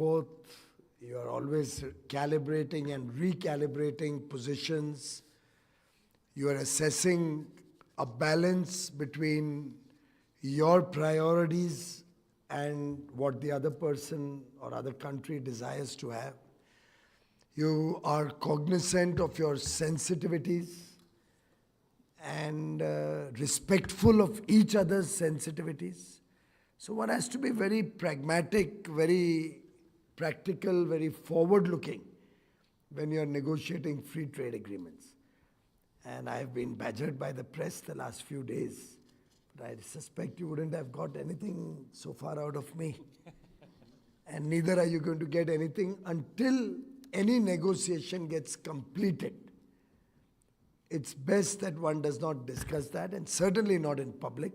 forth. You are always calibrating and recalibrating positions. You are assessing a balance between your priorities and what the other person or other country desires to have. You are cognizant of your sensitivities and respectful of each other's sensitivities. So one has to be very pragmatic, very practical, very forward-looking when you're negotiating free trade agreements. And I have been badgered by the press the last few days. But I suspect you wouldn't have got anything so far out of me. And neither are you going to get anything until any negotiation gets completed. It's best that one does not discuss that, and certainly not in public,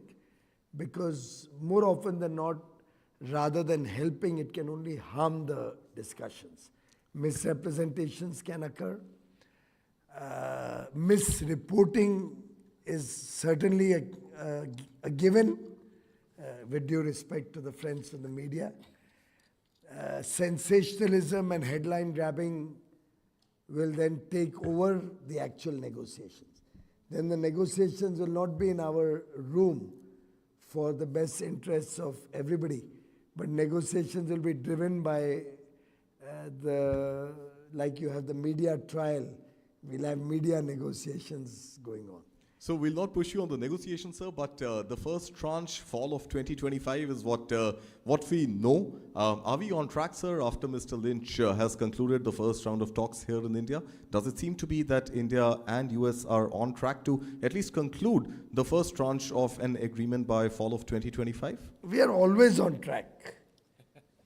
because more often than not, rather than helping, it can only harm the discussions. Misrepresentations can occur. Misreporting is certainly a given, with due respect to the friends in the media. Sensationalism and headline grabbing will then take over the actual negotiations. Then the negotiations will not be in our room for the best interests of everybody, but negotiations will be driven by like you have the media trial, we'll have media negotiations going on. So we'll not push you on the negotiation, sir, but the first tranche, fall of 2025, is what we know. Are we on track, sir, after Mr. Lynch has concluded the first round of talks here in India? Does it seem to be that India and US are on track to at least conclude the first tranche of an agreement by fall of 2025? We are always on track.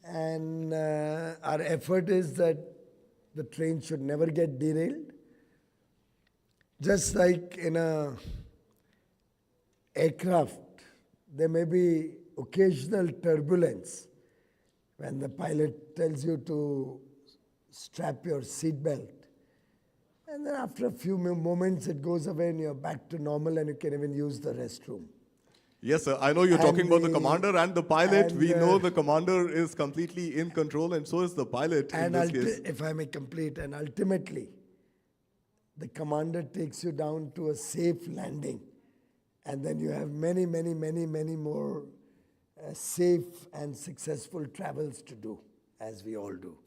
And our effort is that the train should never get derailed. Just like in a aircraft, there may be occasional turbulence when the pilot tells you to strap your seatbelt. And then after a few moments, it goes away and you're back to normal and you can even use the restroom. Yes, sir. I know you're talking about the commander and the pilot. We know the commander is completely in control, and so is the pilot in this case. If I may complete, and ultimately, the commander takes you down to a safe landing, and then you have many, many, many, many more safe and successful travels to do, as we all do.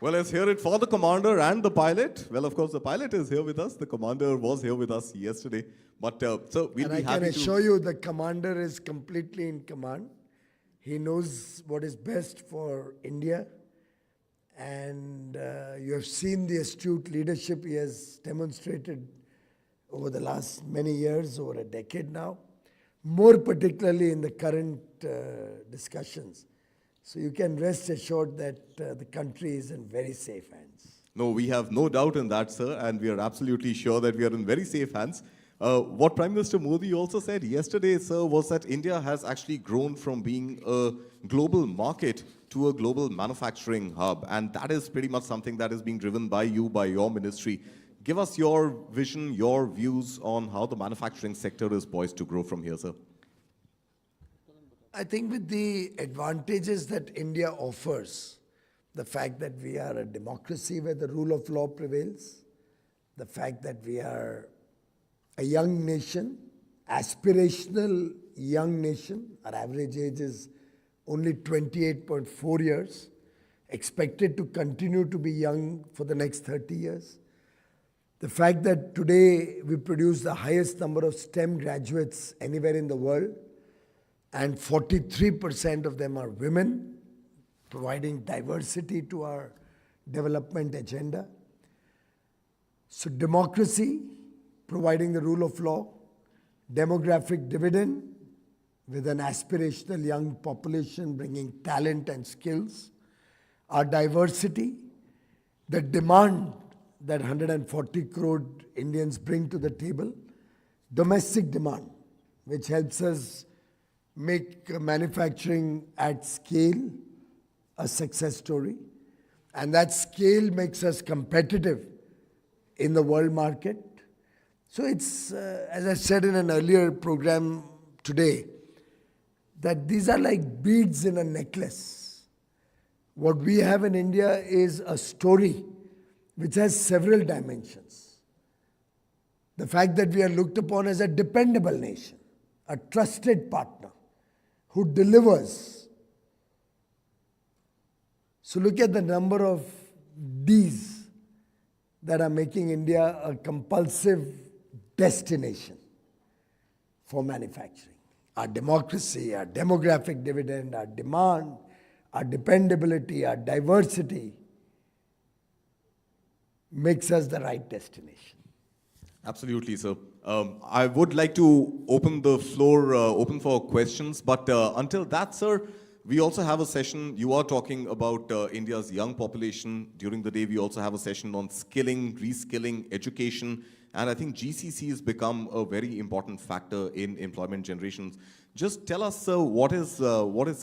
Well, let's hear it for the commander and the pilot. Well, of course, the pilot is here with us. The commander was here with us yesterday. But, so we'll be happy to... I can assure you the commander is completely in command. He knows what is best for India. And you have seen the astute leadership he has demonstrated over the last many years, over a decade now, more particularly in the current discussions. So you can rest assured that the country is in very safe hands. No, we have no doubt in that, sir, and we are absolutely sure that we are in very safe hands. What Prime Minister Modi also said yesterday, sir, was that India has actually grown from being a global market to a global manufacturing hub. And that is pretty much something that is being driven by you, by your ministry. Give us your vision, your views on how the manufacturing sector is poised to grow from here, sir. I think with the advantages that India offers, the fact that we are a democracy where the rule of law prevails, the fact that we are a young nation, aspirational young nation, our average age is only 28.4 years, expected to continue to be young for the next 30 years. The fact that today we produce the highest number of STEM graduates anywhere in the world, and 43% of them are women, providing diversity to our development agenda. So democracy, providing the rule of law, demographic dividend with an aspirational young population bringing talent and skills, our diversity, the demand that 140 crore Indians bring to the table, domestic demand, which helps us make manufacturing at scale a success story. And that scale makes us competitive in the world market. So it's, as I said in an earlier program today, that these are like beads in a necklace. What we have in India is a story which has several dimensions. The fact that we are looked upon as a dependable nation, a trusted partner who delivers. So look at the number of Ds that are making India a compulsive destination for manufacturing. Our democracy, our demographic dividend, our demand, our dependability, our diversity makes us the right destination. Absolutely, sir. I would like to open the floor open for questions, but until that, sir, we also have a session. You are talking about India's young population. During the day, we also have a session on skilling, reskilling, education, and I think GCC has become a very important factor in employment generations. Just tell us, sir, what is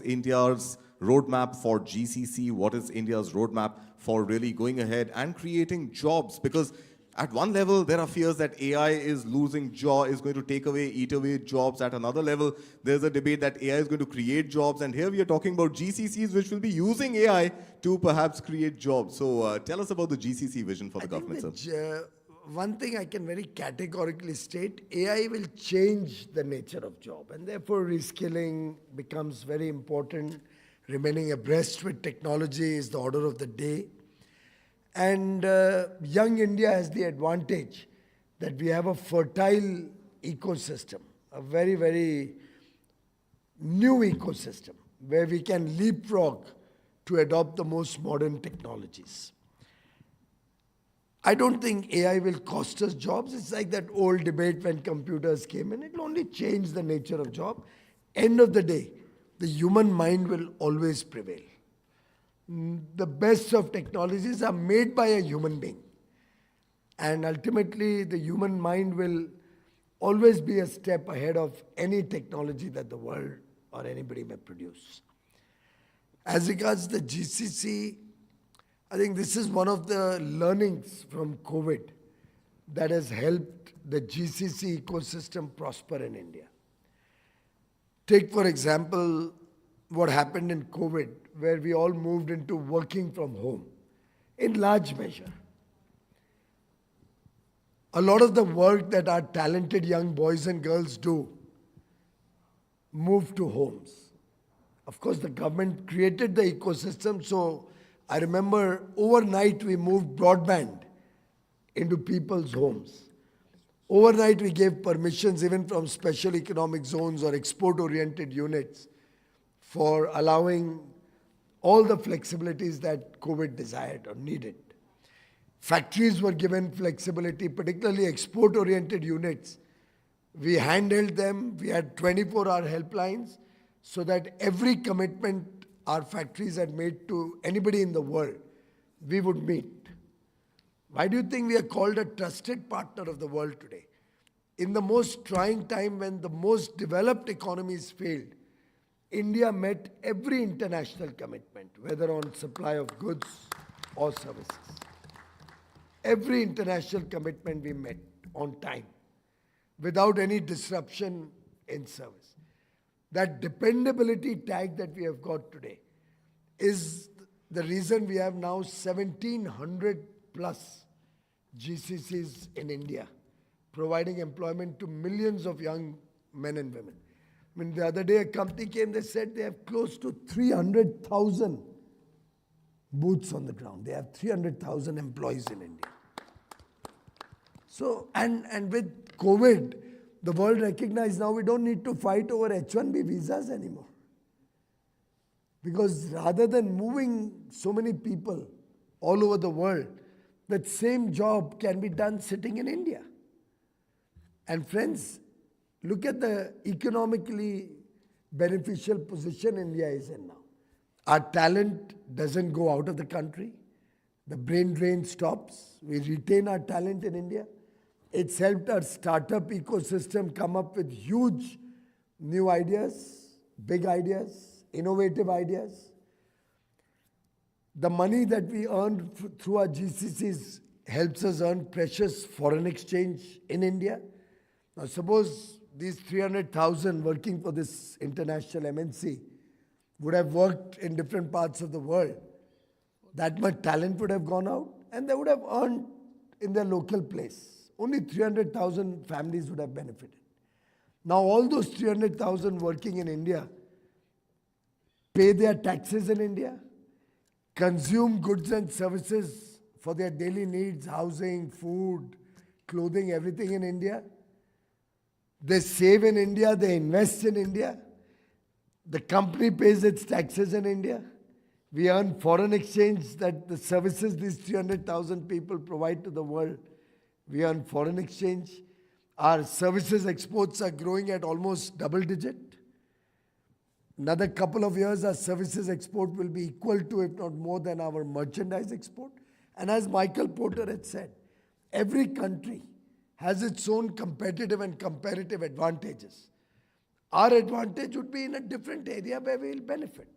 India's roadmap for GCC? What is India's roadmap for really going ahead and creating jobs? Because at one level, there are fears that AI is going to take away, eat away jobs. At another level, there's a debate that AI is going to create jobs. And here we are talking about GCCs, which will be using AI to perhaps create jobs. So tell us about the GCC vision for the government, sir. One thing I can very categorically state, AI will change the nature of job. And therefore, reskilling becomes very important. Remaining abreast with technology is the order of the day. And young India has the advantage that we have a fertile ecosystem, a very, very new ecosystem where we can leapfrog to adopt the most modern technologies. I don't think AI will cost us jobs. It's like that old debate when computers came in. It will only change the nature of job. End of the day, the human mind will always prevail. The best of technologies are made by a human being. And ultimately, the human mind will always be a step ahead of any technology that the world or anybody may produce. As regards the GCC, I think this is one of the learnings from COVID that has helped the GCC ecosystem prosper in India. Take, for example, what happened in COVID, where we all moved into working from home in large measure. A lot of the work that our talented young boys and girls do moved to homes. Of course, the government created the ecosystem, so I remember overnight we moved broadband into people's homes. Overnight we gave permissions even from special economic zones or export-oriented units for allowing all the flexibilities that COVID desired or needed. Factories were given flexibility, particularly export-oriented units. We handheld them. We had 24-hour helplines so that every commitment our factories had made to anybody in the world, we would meet. Why do you think we are called a trusted partner of the world today? In the most trying time when the most developed economies failed, India met every international commitment, whether on supply of goods or services. Every international commitment we met on time, without any disruption in service. That dependability tag that we have got today is the reason we have now 1,700 plus GCCs in India, providing employment to millions of young men and women. I mean, the other day a company came, they said they have close to 300,000 boots on the ground. They have 300,000 employees in India. So, and with COVID, the world recognized now we don't need to fight over H-1B visas anymore. Because rather than moving so many people all over the world, that same job can be done sitting in India. And friends, look at the economically beneficial position India is in now. Our talent doesn't go out of the country. The brain drain stops. We retain our talent in India. It's helped our startup ecosystem come up with huge new ideas, big ideas, innovative ideas. The money that we earn through our GCCs helps us earn precious foreign exchange in India. Now suppose these 300,000 working for this international MNC would have worked in different parts of the world, that much talent would have gone out and they would have earned in their local place. Only 300,000 families would have benefited. Now all those 300,000 working in India pay their taxes in India, consume goods and services for their daily needs, housing, food, clothing, everything in India. They save in India, they invest in India. The company pays its taxes in India. We earn foreign exchange, that the services these 300,000 people provide to the world. We earn foreign exchange. Our services exports are growing at almost double digit. Another couple of years, our services export will be equal to, if not more than, our merchandise export. And as Michael Porter had said, every country has its own competitive and comparative advantages. Our advantage would be in a different area where we will benefit.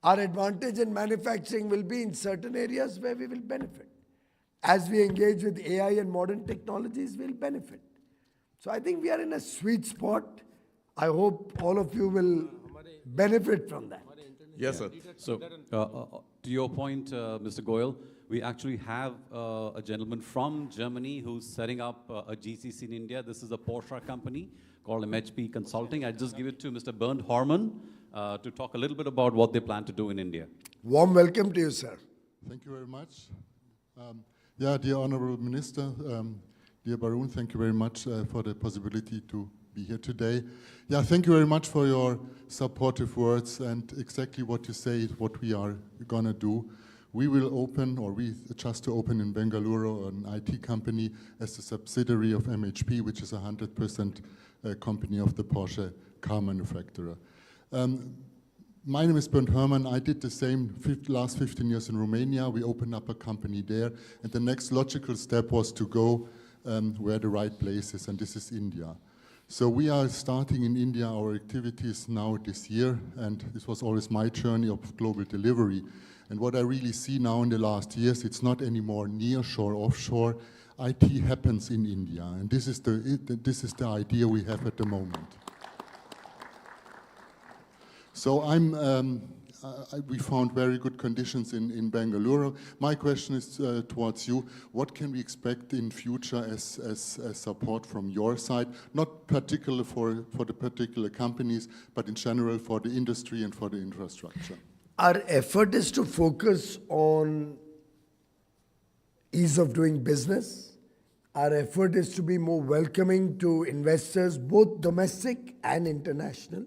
Our advantage in manufacturing will be in certain areas where we will benefit. As we engage with AI and modern technologies, we'll benefit. So I think we are in a sweet spot. I hope all of you will benefit from that. Yes, sir. So, to your point, Mr. Goyal, we actually have a gentleman from Germany who's setting up a GCC in India. This is a Porsche company called MHP Consulting. I just give it to Mr. Bernd Horman to talk a little bit about what they plan to do in India. Warm welcome to you, sir. Thank you very much. Dear Honorable Minister, dear Barun, thank you very much for the possibility to be here today. Thank you very much for your supportive words, and exactly what you say is what we are going to do. We will open, or we just to open in Bengaluru, an IT company as a subsidiary of MHP, which is a 100% company of the Porsche car manufacturer. My name is Bernd Hermann. I did the same last 15 years in Romania. We opened up a company there, and the next logical step was to go where the right place is, and this is India. So we are starting in India our activities now this year, and this was always my journey of global delivery. And what I really see now in the last years, it's not anymore nearshore, offshore. IT happens in India, and this is the idea we have at the moment. So we found very good conditions in Bengaluru. My question is towards you. What can we expect in future as support from your side? Not particularly for the particular companies, but in general for the industry and for the infrastructure. Our effort is to focus on ease of doing business. Our effort is to be more welcoming to investors, both domestic and international.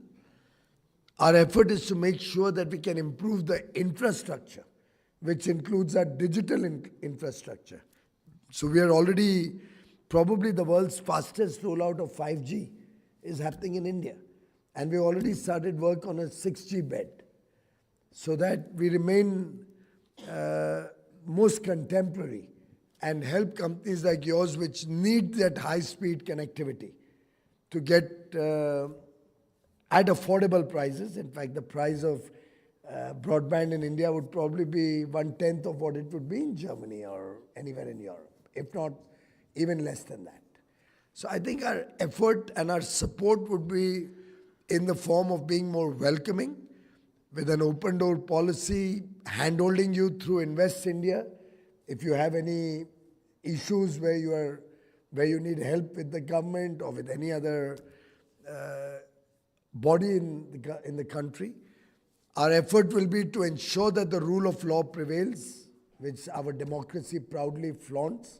Our effort is to make sure that we can improve the infrastructure, which includes our digital infrastructure. So we are already, probably the world's fastest rollout of 5G is happening in India. And we already started work on a 6G bed, so that we remain most contemporary and help companies like yours which need that high-speed connectivity to get at affordable prices. In fact, the price of broadband in India would probably be 1/10 of what it would be in Germany or anywhere in Europe, if not even less than that. So I think our effort and our support would be in the form of being more welcoming, with an open door policy, hand-holding you through Invest India. If you have any issues where you need help with the government or with any other body in the country, our effort will be to ensure that the rule of law prevails, which our democracy proudly flaunts.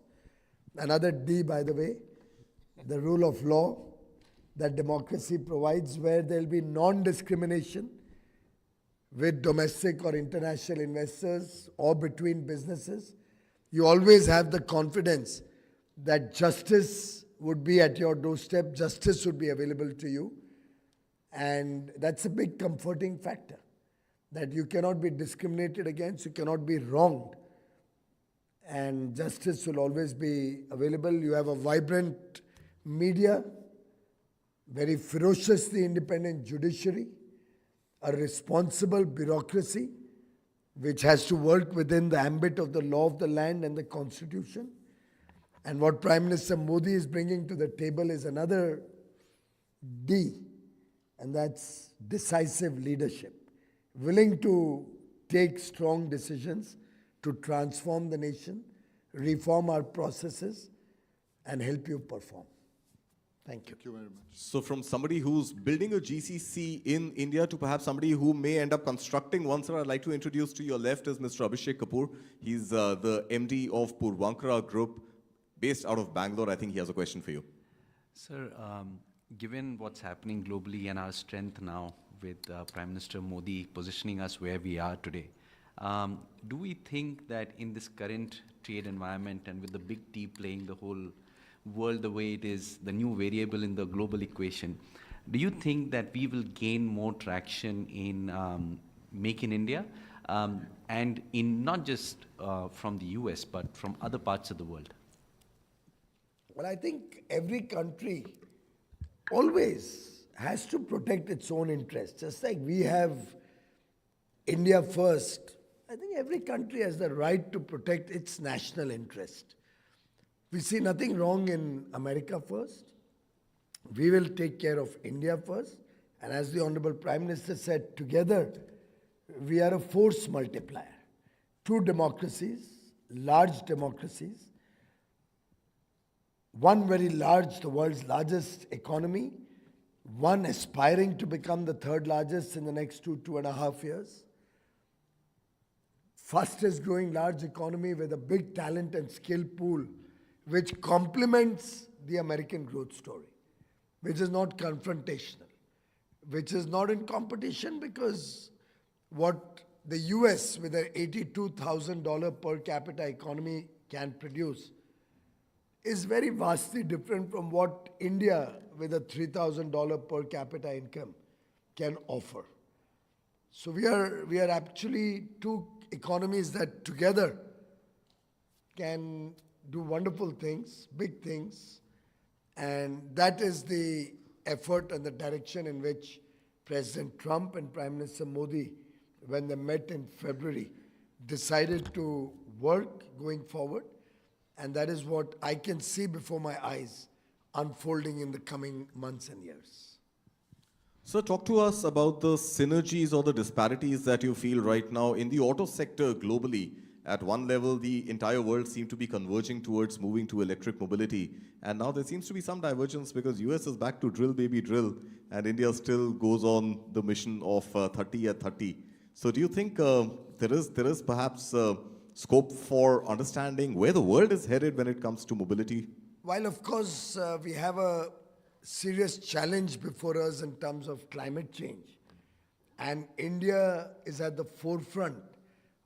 Another D, by the way, the rule of law that democracy provides, where there will be non-discrimination with domestic or international investors or between businesses. You always have the confidence that justice would be at your doorstep, justice would be available to you. And that's a big comforting factor, that you cannot be discriminated against, you cannot be wronged. And justice will always be available. You have a vibrant media, very ferociously independent judiciary, a responsible bureaucracy which has to work within the ambit of the law of the land and the constitution. And what Prime Minister Modi is bringing to the table is another D, and that's decisive leadership. Willing to take strong decisions to transform the nation, reform our processes, and help you perform. Thank you. Thank you very much. So from somebody who's building a GCC in India to perhaps somebody who may end up constructing one, sir, I'd like to introduce to your left is Mr. Abhishek Kapoor. He's the MD of Purvankara Group, based out of Bangalore. I think he has a question for you. Sir, given what's happening globally and our strength now with Prime Minister Modi positioning us where we are today, do we think that in this current trade environment and with the big T playing the whole world the way it is, the new variable in the global equation, do you think that we will gain more traction in Make in India and in not just from the US but from other parts of the world? Well, I think every country always has to protect its own interests. Just like we have India first, I think every country has the right to protect its national interest. We see nothing wrong in America first. We will take care of India first. And as the Honorable Prime Minister said, together we are a force multiplier. Two democracies, large democracies, one very large, the world's largest economy, one aspiring to become the third largest in the next 2.5 years. Fastest growing large economy with a big talent and skill pool, which complements the American growth story, which is not confrontational, which is not in competition, because what the US with an $82,000 per capita economy can produce is very vastly different from what India with a $3,000 per capita income can offer. So we are actually two economies that together can do wonderful things, big things, and that is the effort and the direction in which President Trump and Prime Minister Modi, when they met in February, decided to work going forward. And that is what I can see before my eyes unfolding in the coming months and years. So talk to us about the synergies or the disparities that you feel right now in the auto sector globally. At one level, the entire world seemed to be converging towards moving to electric mobility. And now there seems to be some divergence because US is back to drill, baby, drill. And India still goes on the mission of 30 at 30. So do you think there is perhaps scope for understanding where the world is headed when it comes to mobility? While of course we have a serious challenge before us in terms of climate change, and India is at the forefront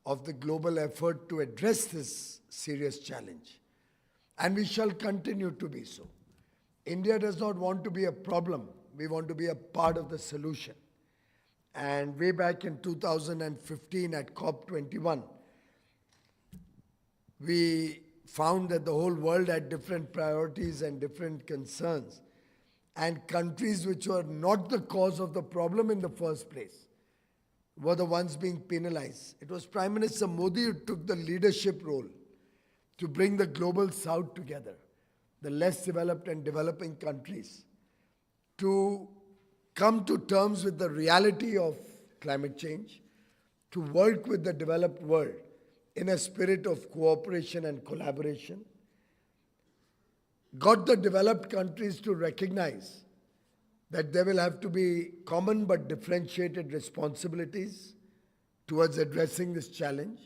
of the global effort to address this serious challenge, and we shall continue to be so. India does not want to be a problem, we want to be a part of the solution. And way back in 2015 at COP21, we found that the whole world had different priorities and different concerns. And countries which were not the cause of the problem in the first place were the ones being penalized. It was Prime Minister Modi who took the leadership role to bring the global south together, the less developed and developing countries, to come to terms with the reality of climate change, to work with the developed world in a spirit of cooperation and collaboration, got the developed countries to recognize that there will have to be common but differentiated responsibilities towards addressing this challenge,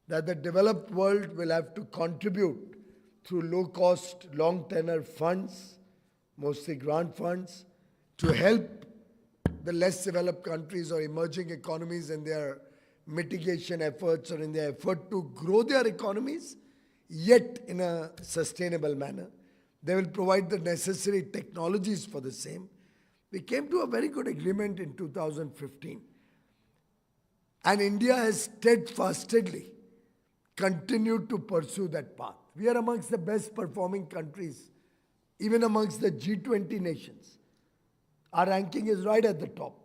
that the developed world will have to contribute through low-cost, long-tenor funds, mostly grant funds, to help the less developed countries or emerging economies in their mitigation efforts or in their effort to grow their economies, yet in a sustainable manner. They will provide the necessary technologies for the same. We came to a very good agreement in 2015. And India has steadfastly continued to pursue that path. We are amongst the best performing countries, even amongst the G20 nations. Our ranking is right at the top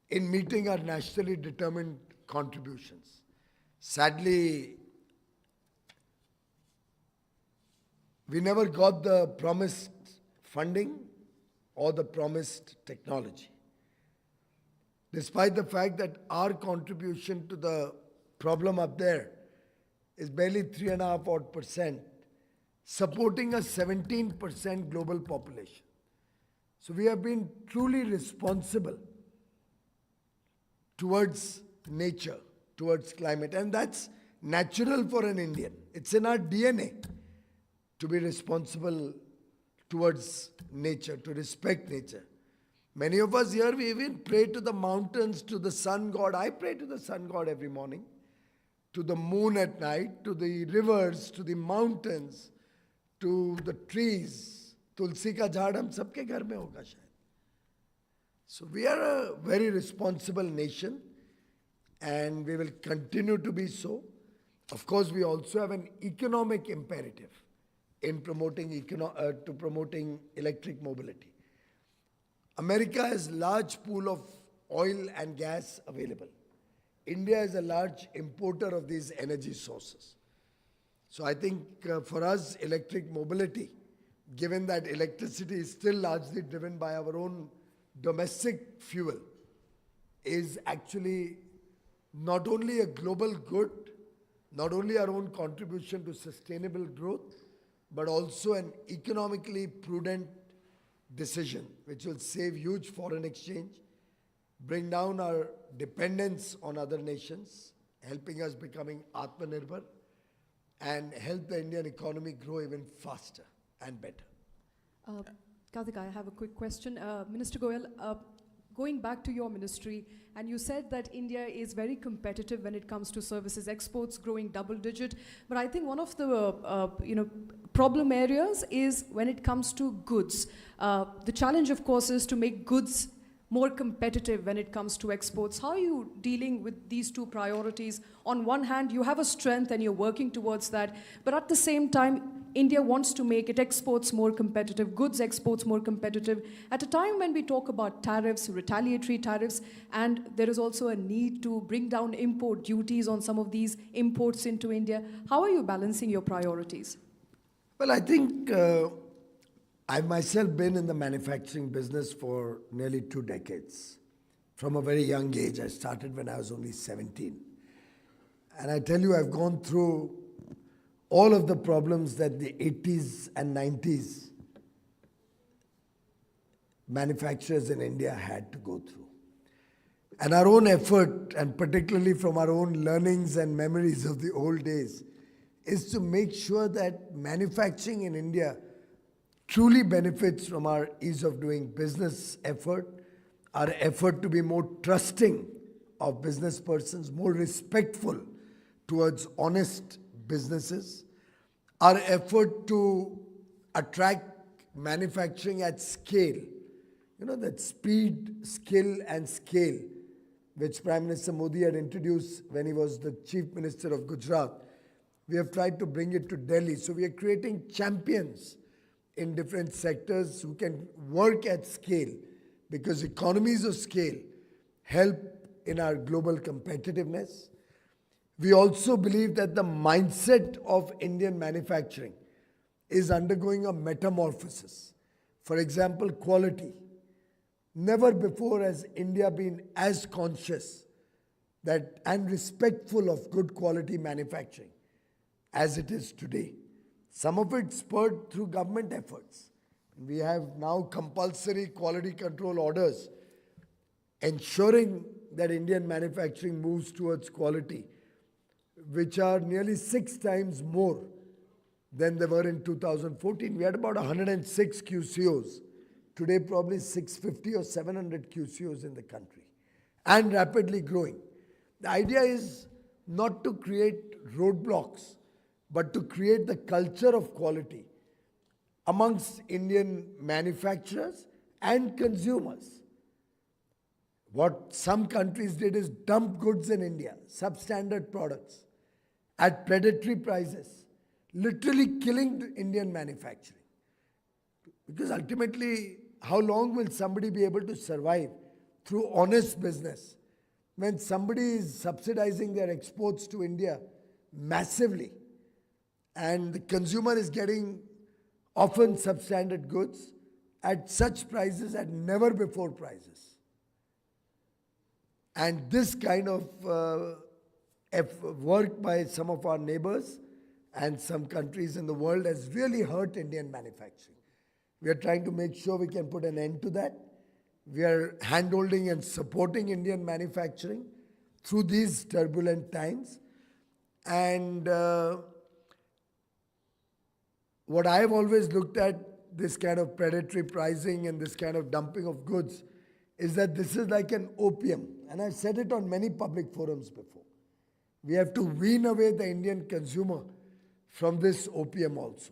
in meeting our nationally determined contributions. Sadly, we never got the promised funding or the promised technology. Despite the fact that our contribution to the problem up there is barely 3.5 odd percent, supporting a 17% global population. So we have been truly responsible towards nature, towards climate, and that's natural for an Indian. It's in our DNA to be responsible towards nature, to respect nature. Many of us here, we even pray to the mountains, to the sun god. I pray to the sun god every morning, to the moon at night, to the rivers, to the mountains, to the trees. Tulsi ka jhaad hum sabke ghar mein hoga shayad. So we are a very responsible nation, and we will continue to be so. Of course, we also have an economic imperative in promoting electric mobility. America has large pool of oil and gas available. India is a large importer of these energy sources. So I think for us, electric mobility, given that electricity is still largely driven by our own domestic fuel, is actually not only a global good, not only our own contribution to sustainable growth, but also an economically prudent decision, which will save huge foreign exchange, bring down our dependence on other nations, helping us becoming Atmanirbhar, and help the Indian economy grow even faster and better. Karthik, I have a quick question. Minister Goyal, going back to your ministry, and you said that India is very competitive when it comes to services exports, growing double digit. But I think one of the problem areas is when it comes to goods. The challenge, of course, is to make goods more competitive when it comes to exports. How are you dealing with these two priorities? On one hand, you have a strength and you're working towards that, but at the same time, India wants to make its exports more competitive, goods exports more competitive, at a time when we talk about tariffs, retaliatory tariffs, and there is also a need to bring down import duties on some of these imports into India. How are you balancing your priorities? Well, I think I've myself been in the manufacturing business for nearly 2 decades. From a very young age, I started when I was only 17. And I tell you, I've gone through all of the problems that the 80s and 90s manufacturers in India had to go through. And our own effort, and particularly from our own learnings and memories of the old days, is to make sure that manufacturing in India truly benefits from our ease of doing business effort, our effort to be more trusting of business persons, more respectful towards honest businesses, our effort to attract manufacturing at scale. You know, that speed, skill and scale, which Prime Minister Modi had introduced when he was the Chief Minister of Gujarat. We have tried to bring it to Delhi. So we are creating champions in different sectors who can work at scale, because economies of scale help in our global competitiveness. We also believe that the mindset of Indian manufacturing is undergoing a metamorphosis. For example, quality. Never before has India been as conscious that and respectful of good quality manufacturing as it is today. Some of it spurred through government efforts. We have now compulsory quality control orders ensuring that Indian manufacturing moves towards quality, which are nearly 6 times more than they were in 2014. We had about 106 QCOs. Today, probably 650 or 700 QCOs in the country, and rapidly growing. The idea is not to create roadblocks, but to create the culture of quality amongst Indian manufacturers and consumers. What some countries did is dump goods in India, substandard products, at predatory prices, literally killing the Indian manufacturing. Because ultimately, how long will somebody be able to survive through honest business when somebody is subsidizing their exports to India massively, and the consumer is getting often substandard goods at such prices at never before prices. And this kind of work by some of our neighbors and some countries in the world has really hurt Indian manufacturing. We are trying to make sure we can put an end to that. We are hand-holding and supporting Indian manufacturing through these turbulent times. And what I've always looked at this kind of predatory pricing and this kind of dumping of goods is that this is like an opium. And I've said it on many public forums before. We have to wean away the Indian consumer from this opium also.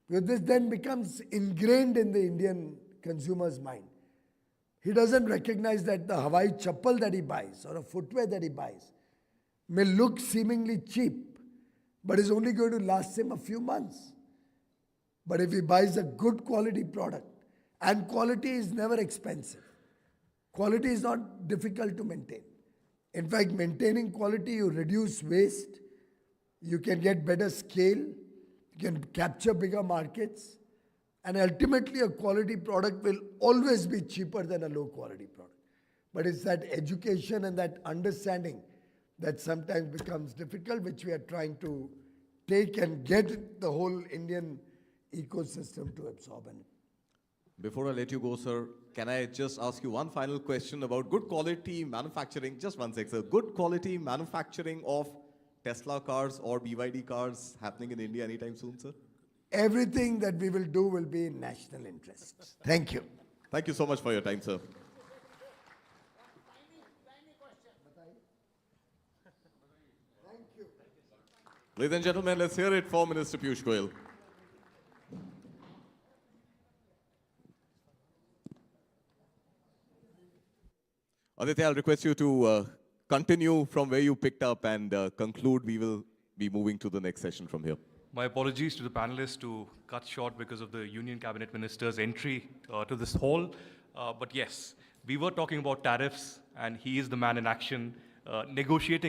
Because this then becomes ingrained in the Indian consumer's mind. He doesn't recognize that the Hawaii chappal that he buys or a footwear that he buys may look seemingly cheap, but is only going to last him a few months. But if he buys a good quality product, and quality is never expensive. Quality is not difficult to maintain. In fact, maintaining quality, you reduce waste, you can get better scale, you can capture bigger markets, and ultimately a quality product will always be cheaper than a low quality product. But it's that education and that understanding that sometimes becomes difficult, which we are trying to take and get the whole Indian ecosystem to absorb. And Before I let you go, sir, can I just ask you one final question about good quality manufacturing? Just one sec, sir. Good quality manufacturing of Tesla cars or BYD cars happening in India anytime soon, sir? everything that we will do will be in national interest. Thank you. Thank you so much for your time, sir. Ladies and gentlemen, let's hear it for Minister Piyush Goyal. Aditya, I'll request you to continue from where you picked up and conclude. We will be moving to the next session from here. My apologies to the panelists to cut short because of the Union Cabinet Minister's entry to this hall. But yes, we were talking about tariffs, and he is the man in action negotiating